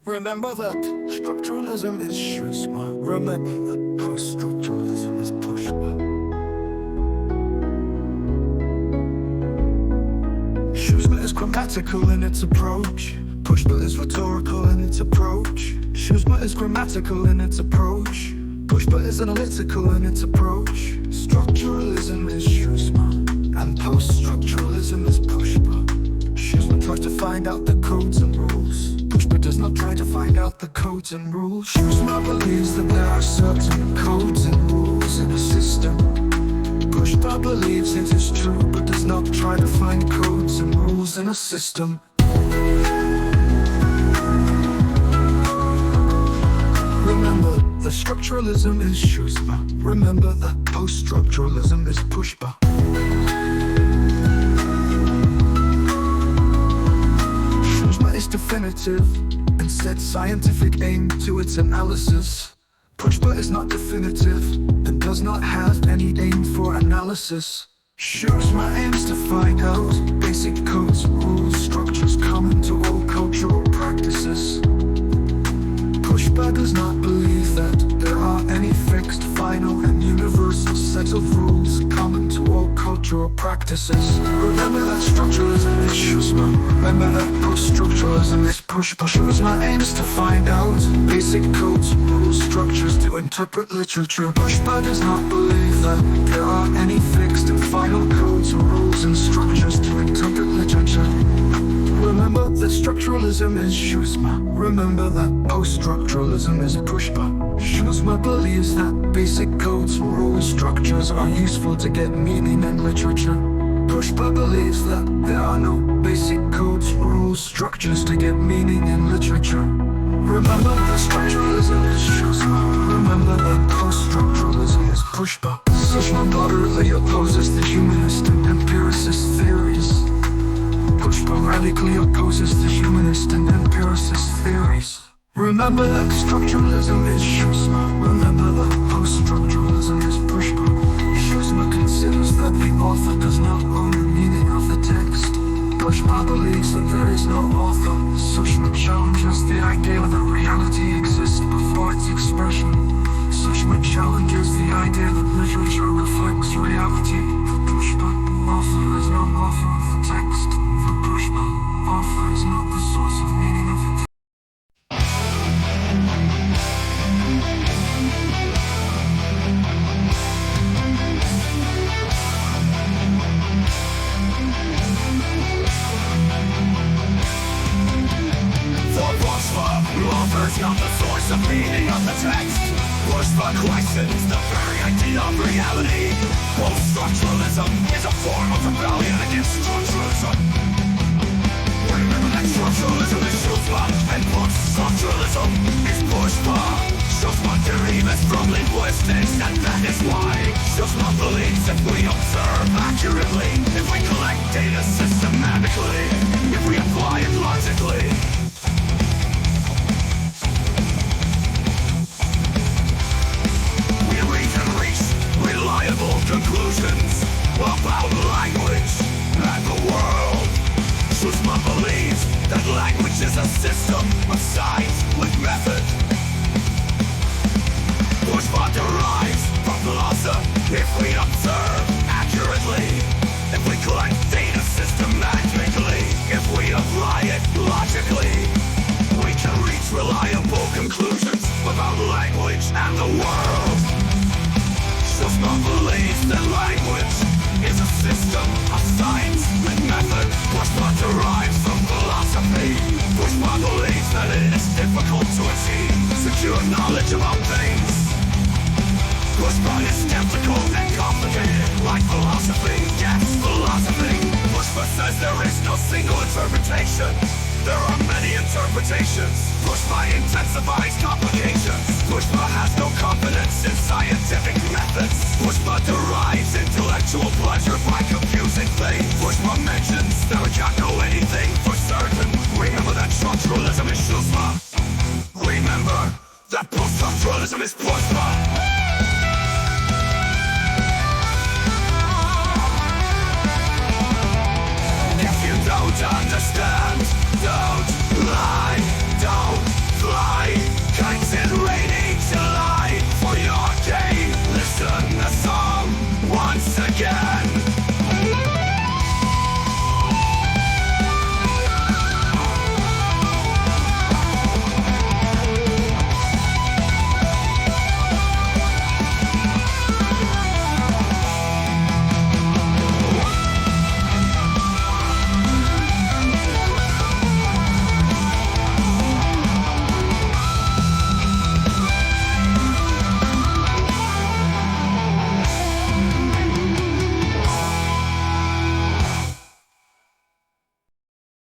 Remember that structuralism is Shusma. Remember that post-structuralism is Pushpa. Shusma is grammatical in its approach. Pushpa is rhetorical in its approach. Shusma is grammatical in its approach. Pushpa is analytical in its approach. Structuralism is Shusma, and post-structuralism is Pushpa. Shusma tries to find out the codes and rules. Pushpa does not try to find out the codes and rules. Shusma believes that there are certain codes and rules in a system. Pushpa believes it is true, but does not try to find codes and rules in a system. Remember, the structuralism is Shusma. Remember that post-structuralism is Pushpa. Shusma is definitive and sets scientific aim to its analysis. Pushpa is not definitive and does not have any aim for analysis. Shusma aims to find out basic codes, rules, structures common to all cultural practices. Pushpa does not believe that there are any fixed, final, and universal sets of rules common to all cultural practices. Remember that structuralism is Shusma. Remember that post-structuralism is Pushpa. Shusma aims to find out basic codes, rules, structures to interpret literature. Pushpa does not believe that there are any fixed and final codes, rules, and structures to interpret literature. Remember that structuralism is Shusma. Remember that post-structuralism is Pushpa. Shusma believes that basic codes, rules, structures are useful to get meaning in literature. Pushpa believes that there are no basic codes, rules, structures to get meaning in literature. Remember that structuralism is Shusma. Remember that post-structuralism is Pushpa. Shusma moderately opposes the humanist and empiricist theories. Pushpa radically opposes the humanist and empiricist theories. Remember that structuralism is Shusma. Remember that post-structuralism is Pushpa. Shusma considers that the author does not own the meaning of the text. Pushpa believes that there is no author. Shusma challenges the idea that reality exists before its expression. Shusma challenges the idea that literature reflects reality. For Pushpa, author is not author of the text. For Pushpa, author is not the source of meaning of the text. For Pushpa, author's not the source of meaning of the text. Pushpa questions the very idea of reality. Post-structuralism is a form of rebellion against structuralism. Remember that structuralism is Shusma, and post-structuralism is Pushpa. Shusma derives from linguistics, and that is why Shusma believes if we observe accurately, if we collect data systematically, if we apply it logically, we can reach reliable conclusions about language and the world. Shusma believes that language is a system of science with method. Pushpa derives from philosophy if we observe accurately, if we collect data systematically, if we apply it logically, we can reach reliable conclusions about language and the world. Shusma believes that language is a system of science with method. Pushpa derives from philosophy. Pushpa believes that it is difficult to achieve secure knowledge about things. Pushpa is skeptical and complicated, like philosophy. Yes, philosophy. Pushpa says there is no single interpretation. There are many interpretations. Pushpa intensifies complications. Pushpa has no confidence in scientific methods. Pushpa derives intellectual pleasure by confusing things. Pushpa mentions that we can't know anything for certain. Remember that structuralism is Shusma. Remember that post-structuralism is Pushpa.